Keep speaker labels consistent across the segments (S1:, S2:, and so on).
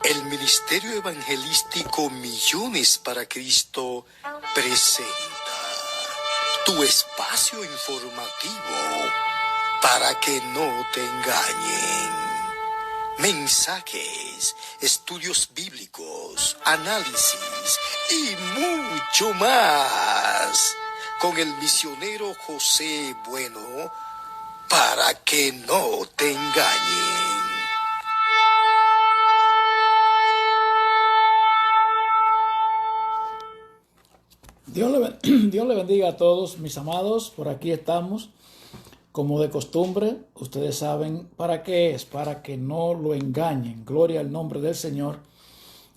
S1: El Ministerio Evangelístico Millones para Cristo presenta tu espacio informativo para que no te engañen. Mensajes, estudios bíblicos, análisis y mucho más. Con el misionero José Bueno, para que no te engañen.
S2: Dios le bendiga a todos, mis amados. Por aquí estamos, como de costumbre. Ustedes saben para qué es, para que no lo engañen. Gloria al nombre del Señor.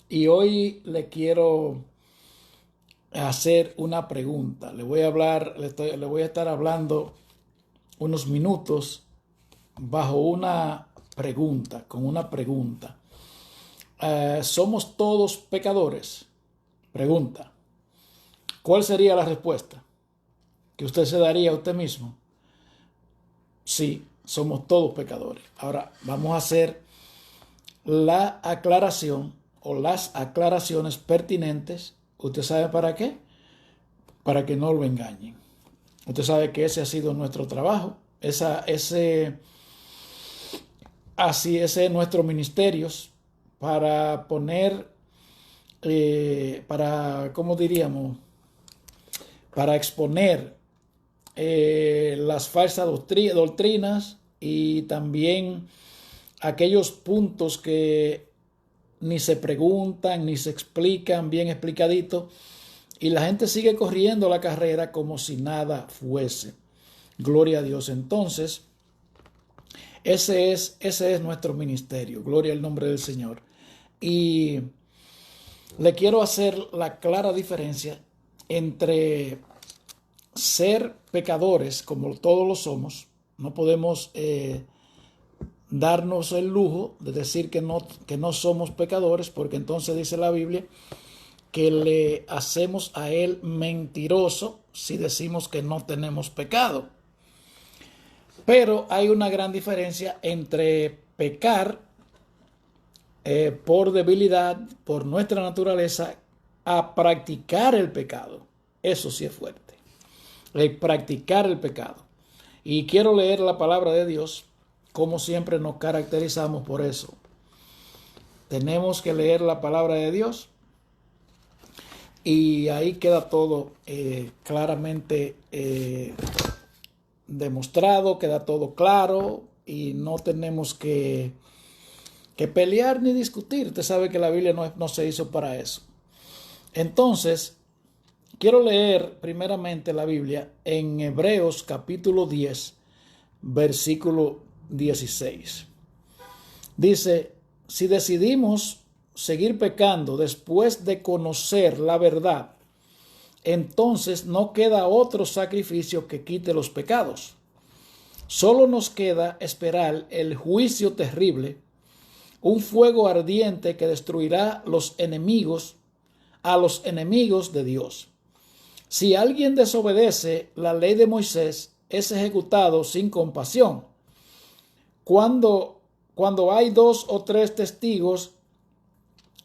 S2: Y hoy le quiero hacer una pregunta. Le voy a estar hablando unos minutos bajo una pregunta, con una pregunta. ¿Somos todos pecadores? Pregunta. ¿Cuál sería la respuesta que usted se daría a usted mismo? Sí, somos todos pecadores. Ahora vamos a hacer la aclaración o las aclaraciones pertinentes. ¿Usted sabe para qué? Para que no lo engañen. Usted sabe que ese ha sido nuestro trabajo. Ese es nuestro ministerio para poner, ¿cómo diríamos? Para exponer las falsas doctrinas y también aquellos puntos que ni se preguntan ni se explican bien explicadito y la gente sigue corriendo la carrera como si nada fuese. Gloria a Dios. Entonces, ese es nuestro ministerio. Gloria al nombre del Señor. Y le quiero hacer la clara diferencia entre ser pecadores, como todos lo somos. No podemos darnos el lujo de decir que no somos pecadores, porque entonces dice la Biblia que le hacemos a él mentiroso si decimos que no tenemos pecado. Pero hay una gran diferencia entre pecar por debilidad, por nuestra naturaleza, a practicar el pecado. Eso sí es fuerte. Practicar el pecado. Y quiero leer la palabra de Dios. Como siempre nos caracterizamos por eso. Tenemos que leer la palabra de Dios. Y ahí queda todo claramente demostrado, queda todo claro. Y no tenemos que pelear ni discutir. Usted sabe que la Biblia no se hizo para eso. Entonces, quiero leer primeramente la Biblia en Hebreos capítulo 10, versículo 16. Dice, si decidimos seguir pecando después de conocer la verdad, entonces no queda otro sacrificio que quite los pecados. Solo nos queda esperar el juicio terrible, un fuego ardiente que destruirá a los enemigos de Dios. Si alguien desobedece la ley de Moisés, es ejecutado sin compasión. Cuando hay 2 o 3 testigos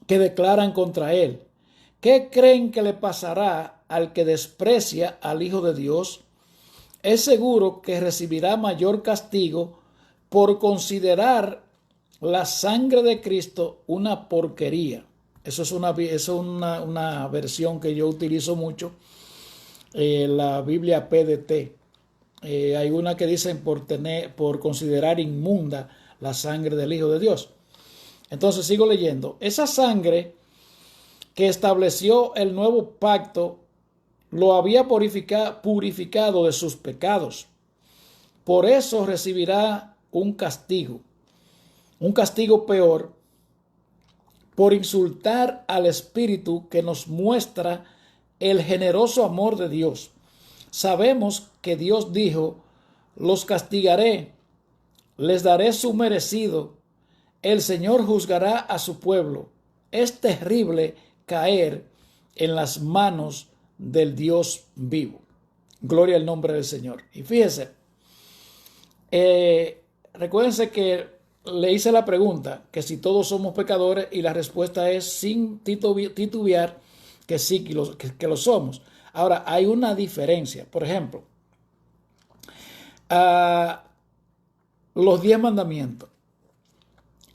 S2: que declaran contra él, ¿qué creen que le pasará al que desprecia al Hijo de Dios? Es seguro que recibirá mayor castigo por considerar la sangre de Cristo una porquería. Eso es una versión que yo utilizo mucho. La Biblia PDT. Hay una que dicen por considerar inmunda la sangre del Hijo de Dios. Entonces sigo leyendo. Esa sangre que estableció el nuevo pacto lo había purificado de sus pecados. Por eso recibirá un castigo peor, por insultar al Espíritu que nos muestra el generoso amor de Dios. Sabemos que Dios dijo, los castigaré, les daré su merecido, el Señor juzgará a su pueblo. Es terrible caer en las manos del Dios vivo. Gloria al nombre del Señor. Y fíjese, Recuérdense que le hice la pregunta, que si todos somos pecadores, y la respuesta es sin titubear, que sí, que lo somos. Ahora, hay una diferencia. Por ejemplo, los 10 mandamientos.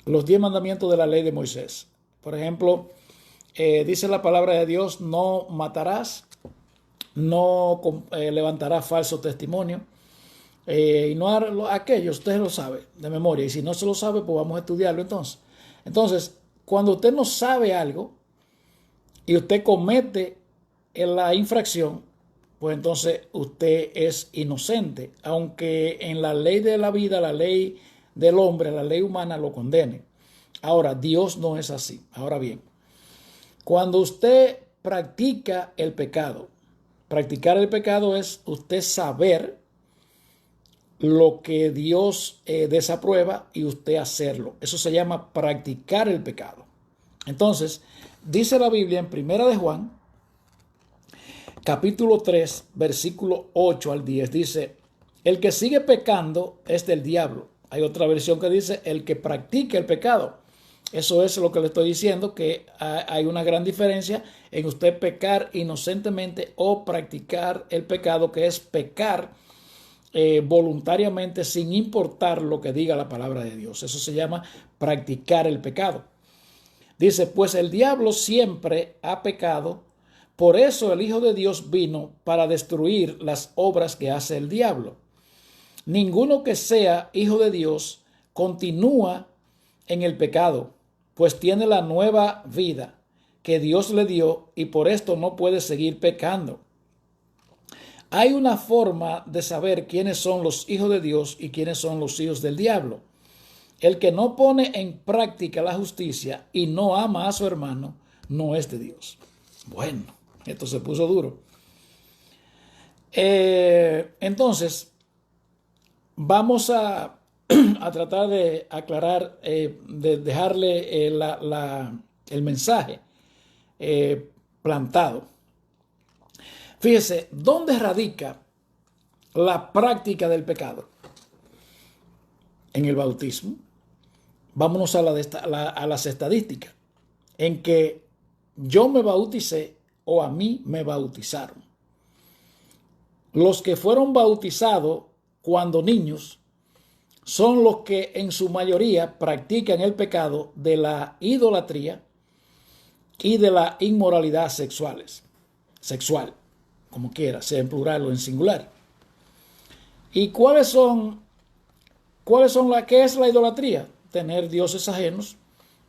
S2: Los 10 mandamientos de la ley de Moisés. Por ejemplo, dice la palabra de Dios: no matarás, no levantarás falso testimonio. Y no aquello, usted lo sabe de memoria. Y si no se lo sabe, pues vamos a estudiarlo entonces. Entonces, cuando usted no sabe algo y usted comete la infracción, pues entonces usted es inocente, aunque en la ley de la vida, la ley del hombre, la ley humana lo condene. Ahora, Dios no es así. Ahora bien, cuando usted practica el pecado, practicar el pecado es usted saber lo que Dios desaprueba y usted hacerlo. Eso se llama practicar el pecado. Entonces, dice la Biblia en Primera de Juan, capítulo 3, versículo 8 al 10, dice: el que sigue pecando es del diablo. Hay otra versión que dice: el que practica el pecado. Eso es lo que le estoy diciendo, que hay una gran diferencia en usted pecar inocentemente o practicar el pecado, que es pecar voluntariamente sin importar lo que diga la palabra de Dios. Eso se llama practicar el pecado. Dice: pues el diablo siempre ha pecado, por eso el Hijo de Dios vino para destruir las obras que hace el diablo. Ninguno que sea hijo de Dios continúa en el pecado, pues tiene la nueva vida que Dios le dio y por esto no puede seguir pecando. Hay una forma de saber quiénes son los hijos de Dios y quiénes son los hijos del diablo. El que no pone en práctica la justicia y no ama a su hermano, no es de Dios. Bueno, esto se puso duro. Entonces, vamos a tratar de aclarar, de dejarle el mensaje plantado. Fíjese, ¿dónde radica la práctica del pecado? En el bautismo. Vámonos a las estadísticas. En que yo me bauticé o a mí me bautizaron. Los que fueron bautizados cuando niños son los que en su mayoría practican el pecado de la idolatría y de la inmoralidad sexual, como quiera, sea en plural o en singular. ¿Y qué es la idolatría? Tener dioses ajenos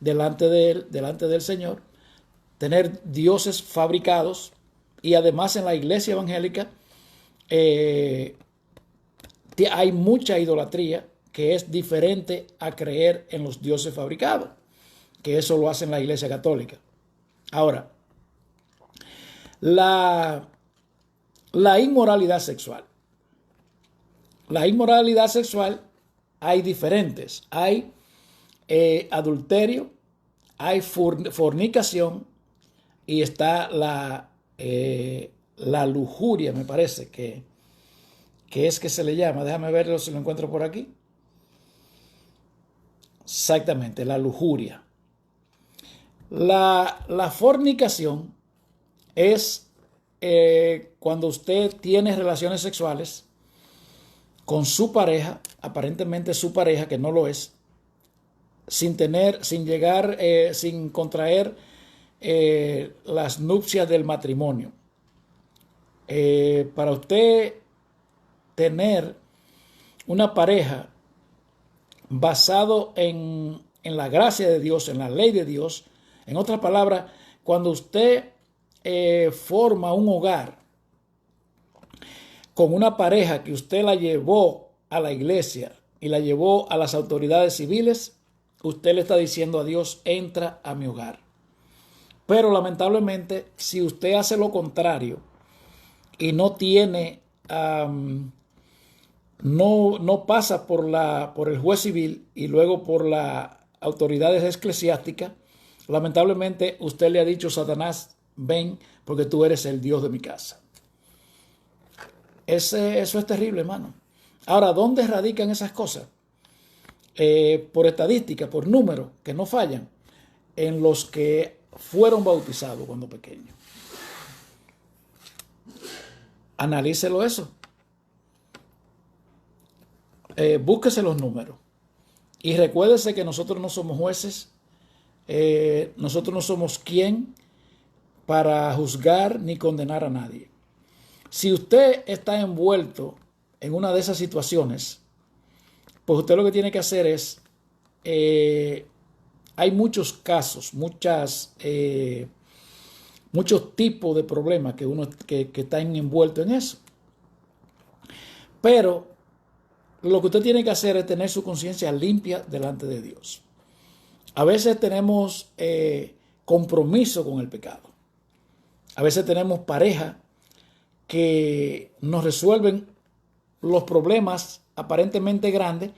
S2: delante del Señor, tener dioses fabricados, y además en la iglesia evangélica hay mucha idolatría que es diferente a creer en los dioses fabricados, que eso lo hace en la iglesia católica. Ahora, la inmoralidad sexual. La inmoralidad sexual hay diferentes. Hay adulterio, hay fornicación y está la lujuria, me parece que es que se le llama. Déjame verlo si lo encuentro por aquí. Exactamente, la lujuria. La fornicación es cuando usted tiene relaciones sexuales con su pareja, aparentemente su pareja, que no lo es, sin contraer las nupcias del matrimonio. Para usted tener una pareja basado en la gracia de Dios, en la ley de Dios, en otras palabras, cuando usted forma un hogar con una pareja que usted la llevó a la iglesia y la llevó a las autoridades civiles, usted le está diciendo a Dios: entra a mi hogar. Pero lamentablemente, si usted hace lo contrario y no tiene, no pasa por el juez civil y luego por las autoridades eclesiásticas, lamentablemente usted le ha dicho: Satanás, ven, porque tú eres el Dios de mi casa. Eso es terrible, hermano. Ahora, ¿dónde radican esas cosas? Por estadística, por números que no fallan, en los que fueron bautizados cuando pequeños. Analícelo eso. Búsquese los números. Y recuérdese que nosotros no somos jueces. Nosotros no somos quien para juzgar ni condenar a nadie. Si usted está envuelto en una de esas situaciones, pues usted lo que tiene que hacer es, hay muchos casos, muchos tipos de problemas que están envueltos en eso. Pero lo que usted tiene que hacer es tener su conciencia limpia delante de Dios. A veces tenemos compromiso con el pecado. A veces tenemos pareja que nos resuelven los problemas aparentemente grandes,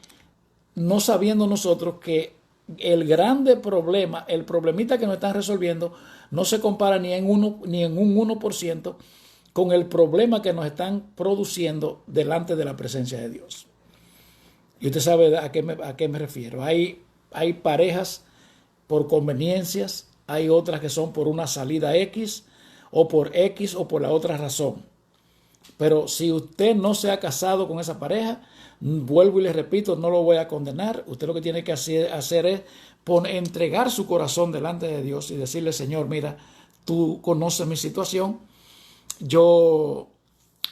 S2: no sabiendo nosotros que el grande problema, el problemita que nos están resolviendo, no se compara ni en un 1% con el problema que nos están produciendo delante de la presencia de Dios. Y usted sabe a qué me refiero. Hay parejas por conveniencias, hay otras que son por una salida X o por la otra razón. Pero si usted no se ha casado con esa pareja, vuelvo y le repito, no lo voy a condenar. Usted lo que tiene que hacer es entregar su corazón delante de Dios y decirle: Señor, mira, tú conoces mi situación, yo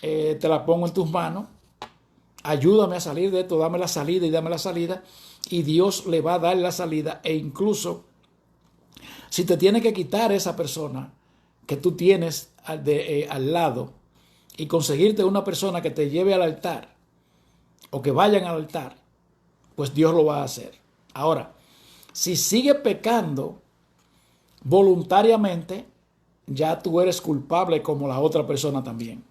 S2: te la pongo en tus manos, ayúdame a salir de esto, dame la salida y dame la salida, y Dios le va a dar la salida. E incluso si te tiene que quitar esa persona que tú tienes al lado y conseguirte una persona que te lleve al altar o que vayan al altar, pues Dios lo va a hacer. Ahora, si sigue pecando voluntariamente, ya tú eres culpable como la otra persona también.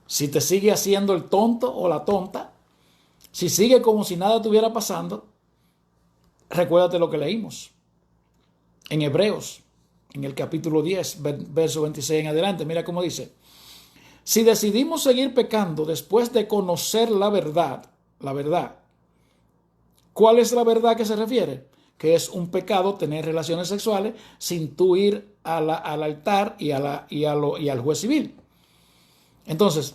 S2: Si te sigue haciendo el tonto o la tonta, si sigue como si nada estuviera pasando, recuérdate lo que leímos en Hebreos, en el capítulo 10, verso 26 en adelante. Mira cómo dice: si decidimos seguir pecando después de conocer la verdad, ¿cuál es la verdad que se refiere? Que es un pecado tener relaciones sexuales sin tú ir al altar y al juez civil. Entonces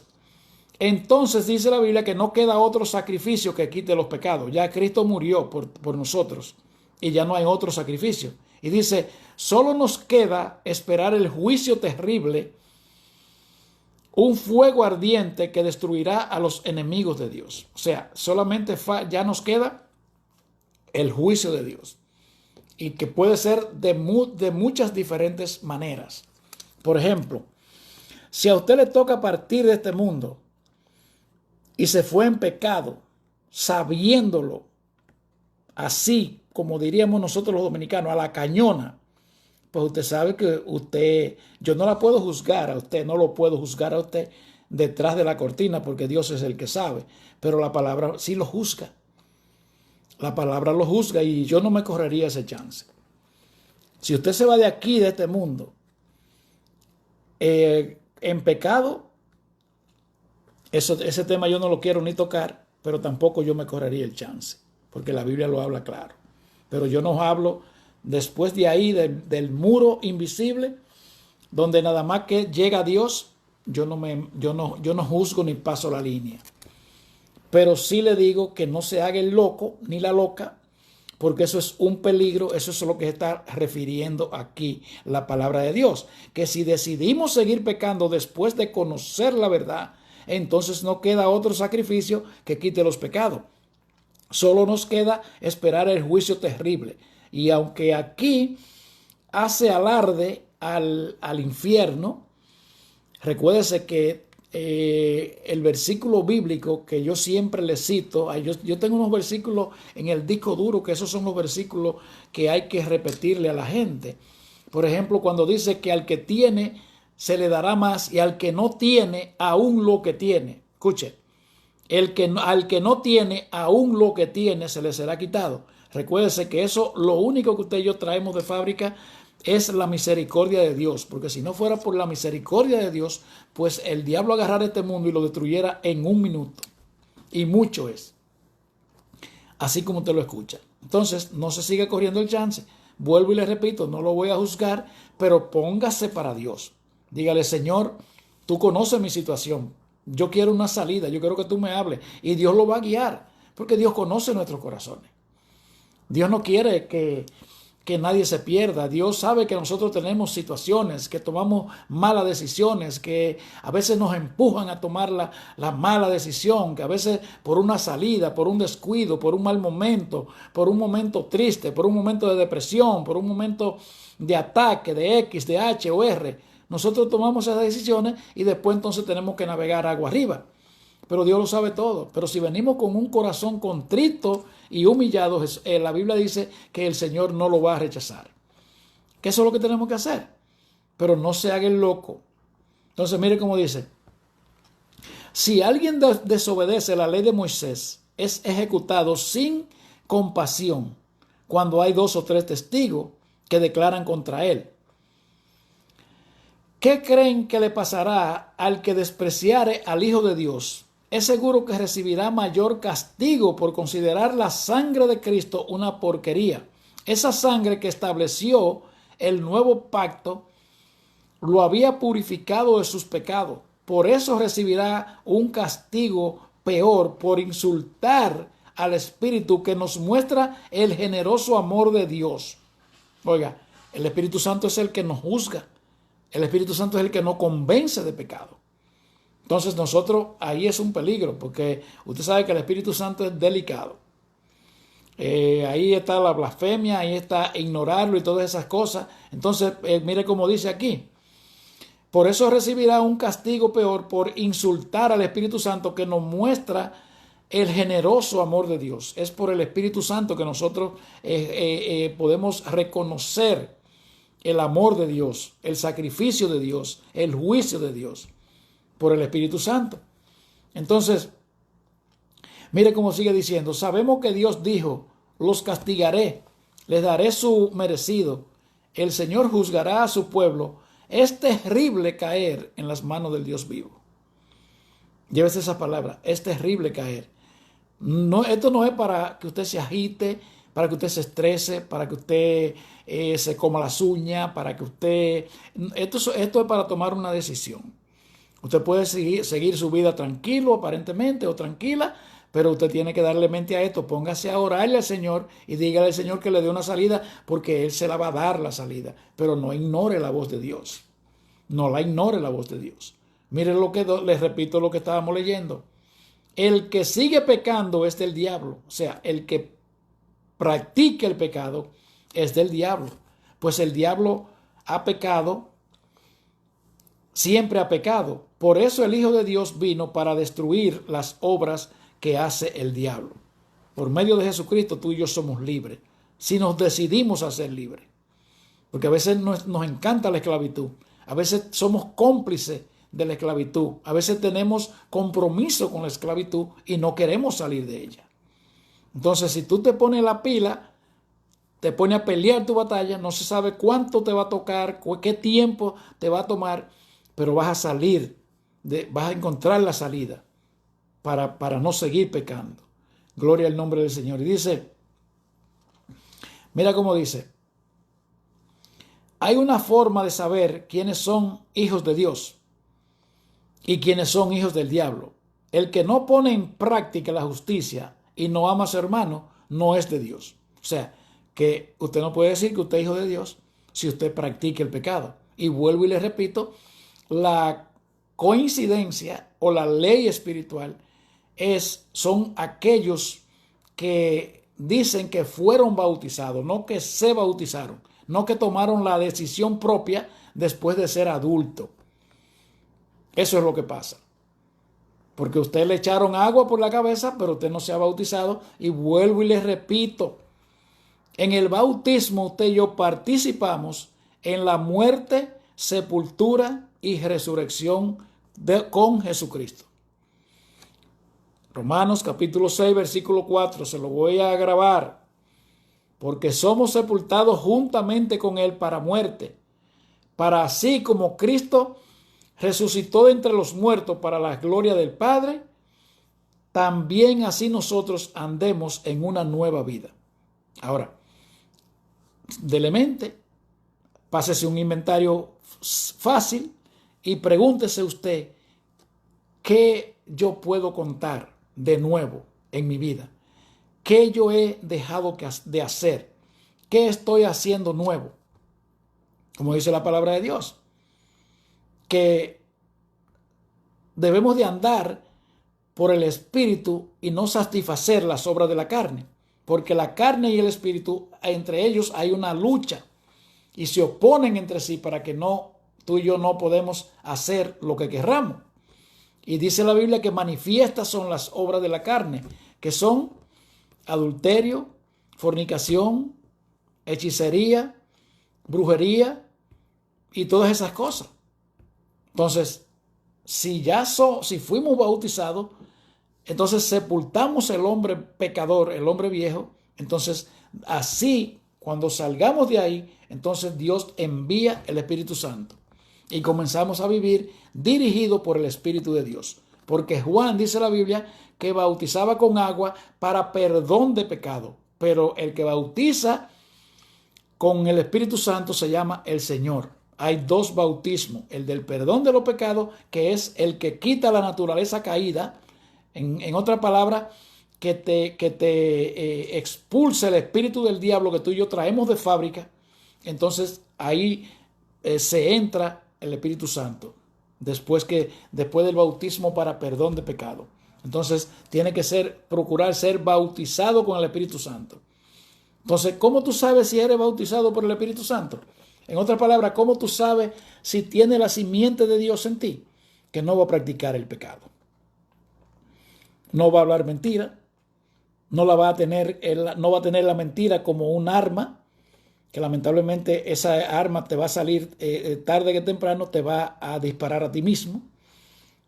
S2: dice la Biblia que no queda otro sacrificio que quite los pecados. Ya Cristo murió por nosotros y ya no hay otro sacrificio. Y dice, solo nos queda esperar el juicio terrible, un fuego ardiente que destruirá a los enemigos de Dios. O sea, solamente ya nos queda el juicio de Dios. Y que puede ser de muchas diferentes maneras. Por ejemplo, si a usted le toca partir de este mundo y se fue en pecado, sabiéndolo, así como diríamos nosotros los dominicanos, a la cañona, pues usted sabe que yo no la puedo juzgar a usted, no lo puedo juzgar a usted detrás de la cortina, porque Dios es el que sabe, pero la palabra sí lo juzga. La palabra lo juzga y yo no me correría ese chance. Si usted se va de aquí, de este mundo, en pecado, ese tema yo no lo quiero ni tocar, pero tampoco yo me correría el chance, porque la Biblia lo habla claro. Pero yo no hablo después de ahí, del muro invisible, donde nada más que llega Dios, yo no juzgo ni paso la línea. Pero sí le digo que no se haga el loco ni la loca, porque eso es un peligro. Eso es lo que está refiriendo aquí la palabra de Dios. Que si decidimos seguir pecando después de conocer la verdad, entonces no queda otro sacrificio que quite los pecados. Solo nos queda esperar el juicio terrible. Y aunque aquí hace alarde al infierno, recuérdese que el versículo bíblico que yo siempre le cito, yo tengo unos versículos en el disco duro que esos son los versículos que hay que repetirle a la gente. Por ejemplo, cuando dice que al que tiene se le dará más y al que no tiene aún lo que tiene. Escuche, al que no tiene aún lo que tiene se le será quitado. Recuérdese que eso, lo único que usted y yo traemos de fábrica es la misericordia de Dios, porque si no fuera por la misericordia de Dios, pues el diablo agarrara este mundo y lo destruyera en un minuto. Y mucho es. Así como usted lo escucha. Entonces, no se siga corriendo el chance. Vuelvo y le repito, no lo voy a juzgar, pero póngase para Dios. Dígale, Señor, tú conoces mi situación. Yo quiero una salida, yo quiero que tú me hables. Y Dios lo va a guiar, porque Dios conoce nuestros corazones. Dios no quiere que nadie se pierda. Dios sabe que nosotros tenemos situaciones, que tomamos malas decisiones, que a veces nos empujan a tomar la mala decisión, que a veces por una salida, por un descuido, por un mal momento, por un momento triste, por un momento de depresión, por un momento de ataque, de X, de H o R, nosotros tomamos esas decisiones y después entonces tenemos que navegar agua arriba. Pero Dios lo sabe todo. Pero si venimos con un corazón contrito y humillado, la Biblia dice que el Señor no lo va a rechazar. Que eso es lo que tenemos que hacer. Pero no se haga el loco. Entonces mire cómo dice. Si alguien desobedece la ley de Moisés, es ejecutado sin compasión cuando hay 2 o 3 testigos que declaran contra él. ¿Qué creen que le pasará al que despreciare al Hijo de Dios? Es seguro que recibirá mayor castigo por considerar la sangre de Cristo una porquería. Esa sangre que estableció el nuevo pacto lo había purificado de sus pecados. Por eso recibirá un castigo peor por insultar al Espíritu que nos muestra el generoso amor de Dios. Oiga, el Espíritu Santo es el que nos juzga. El Espíritu Santo es el que nos convence de pecado. Entonces nosotros, ahí es un peligro, porque usted sabe que el Espíritu Santo es delicado. Ahí está la blasfemia, ahí está ignorarlo y todas esas cosas. Entonces, mire cómo dice aquí. Por eso recibirá un castigo peor por insultar al Espíritu Santo que nos muestra el generoso amor de Dios. Es por el Espíritu Santo que nosotros podemos reconocer el amor de Dios, el sacrificio de Dios, el juicio de Dios. Por el Espíritu Santo. Entonces, mire cómo sigue diciendo, sabemos que Dios dijo, los castigaré, les daré su merecido, el Señor juzgará a su pueblo, es terrible caer en las manos del Dios vivo. Llévese esa palabra, es terrible caer. No, esto no es para que usted se agite, para que usted se estrese, para que usted se coma las uñas, para que usted... Esto es para tomar una decisión. Usted puede seguir su vida tranquilo, aparentemente, o tranquila, pero usted tiene que darle mente a esto. Póngase a orarle al Señor y dígale al Señor que le dé una salida, porque Él se la va a dar la salida. Pero no ignore la voz de Dios. No la ignore la voz de Dios. Miren lo que les repito lo que estábamos leyendo. El que sigue pecando es del diablo. O sea, el que practica el pecado es del diablo. Pues el diablo ha pecado, siempre ha pecado. Por eso el Hijo de Dios vino para destruir las obras que hace el diablo. Por medio de Jesucristo tú y yo somos libres. Si nos decidimos a ser libres. Porque a veces nos encanta la esclavitud. A veces somos cómplices de la esclavitud. A veces tenemos compromiso con la esclavitud y no queremos salir de ella. Entonces, si tú te pones la pila, te pones a pelear tu batalla, no se sabe cuánto te va a tocar, qué tiempo te va a tomar, pero vas a salir, vas a encontrar la salida para no seguir pecando. Gloria al nombre del Señor. Y dice, mira cómo dice, hay una forma de saber quiénes son hijos de Dios y quiénes son hijos del diablo. El que no pone en práctica la justicia y no ama a su hermano, no es de Dios. O sea, que usted no puede decir que usted es hijo de Dios si usted practica el pecado. Y vuelvo y le repito, la coincidencia o la ley espiritual son aquellos que dicen que fueron bautizados, no que se bautizaron, no que tomaron la decisión propia después de ser adulto. Eso es lo que pasa. Porque usted le echaron agua por la cabeza, pero usted no se ha bautizado. Y vuelvo y le repito, en el bautismo usted y yo participamos en la muerte, sepultura y resurrección con Jesucristo. Romanos capítulo 6, versículo 4, se lo voy a grabar. Porque somos sepultados juntamente con Él para muerte, para así como Cristo resucitó de entre los muertos para la gloria del Padre, también así nosotros andemos en una nueva vida. Ahora, de la mente, pásese un inventario fácil y pregúntese usted, ¿qué yo puedo contar de nuevo en mi vida? ¿Qué yo he dejado de hacer? ¿Qué estoy haciendo nuevo? Como dice la palabra de Dios, que debemos de andar por el Espíritu y no satisfacer las obras de la carne, porque la carne y el Espíritu, entre ellos hay una lucha y se oponen entre sí para que tú y yo no podemos hacer lo que querramos. Y dice la Biblia que manifiestas son las obras de la carne, que son adulterio, fornicación, hechicería, brujería y todas esas cosas. Entonces, si fuimos bautizados, entonces sepultamos el hombre pecador, el hombre viejo. Entonces, así, cuando salgamos de ahí, entonces Dios envía el Espíritu Santo y comenzamos a vivir dirigido por el Espíritu de Dios. Porque Juan, dice la Biblia, que bautizaba con agua para perdón de pecado, pero el que bautiza con el Espíritu Santo se llama el Señor. Hay dos bautismos, el del perdón de los pecados, que es el que quita la naturaleza caída, en otra palabra, que te expulsa el espíritu del diablo que tú y yo traemos de fábrica. Entonces ahí se entra el Espíritu Santo, después del bautismo para perdón de pecado. Entonces tiene que procurar ser bautizado con el Espíritu Santo. Entonces, ¿cómo tú sabes si eres bautizado por el Espíritu Santo? En otras palabras, ¿cómo tú sabes si tiene la simiente de Dios en ti? Que no va a practicar el pecado. No va a hablar mentira. No va a tener la mentira como un arma, que lamentablemente esa arma te va a salir tarde que temprano, te va a disparar a ti mismo,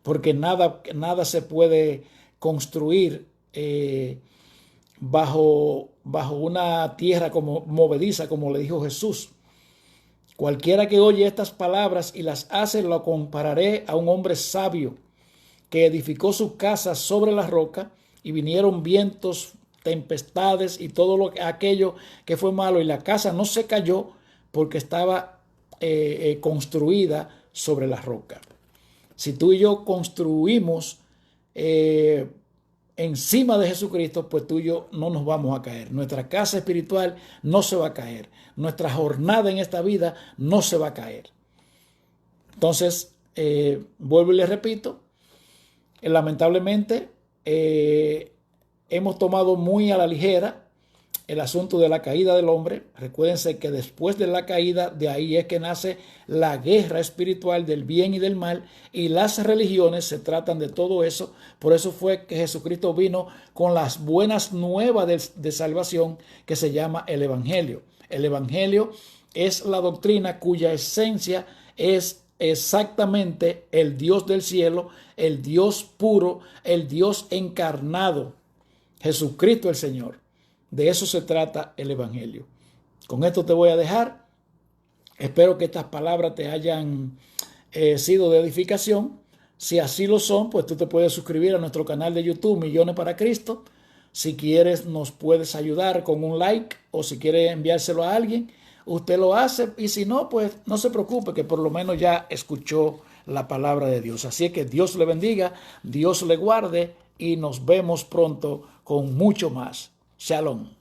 S2: porque nada se puede construir bajo una tierra como movediza, como le dijo Jesús. Cualquiera que oye estas palabras y las hace, lo compararé a un hombre sabio que edificó su casa sobre la roca, y vinieron vientos, tempestades y todo aquello que fue malo, y la casa no se cayó porque estaba construida sobre la roca. Si tú y yo construimos encima de Jesucristo, pues tú y yo no nos vamos a caer. Nuestra casa espiritual no se va a caer. Nuestra jornada en esta vida no se va a caer. Entonces, vuelvo y les repito, lamentablemente hemos tomado muy a la ligera el asunto de la caída del hombre. Recuérdense que después de la caída, de ahí es que nace la guerra espiritual del bien y del mal, y las religiones se tratan de todo eso. Por eso fue que Jesucristo vino con las buenas nuevas de salvación, que se llama el Evangelio. El Evangelio es la doctrina cuya esencia es exactamente el Dios del cielo, el Dios puro, el Dios encarnado, Jesucristo el Señor. De eso se trata el Evangelio. Con esto te voy a dejar. Espero que estas palabras te hayan sido de edificación. Si así lo son, pues tú te puedes suscribir a nuestro canal de YouTube, Millones para Cristo. Si quieres, nos puedes ayudar con un like, o si quieres enviárselo a alguien, usted lo hace. Y si no, pues no se preocupe, que por lo menos ya escuchó la palabra de Dios. Así que Dios le bendiga, Dios le guarde, y nos vemos pronto con mucho más. Shalom.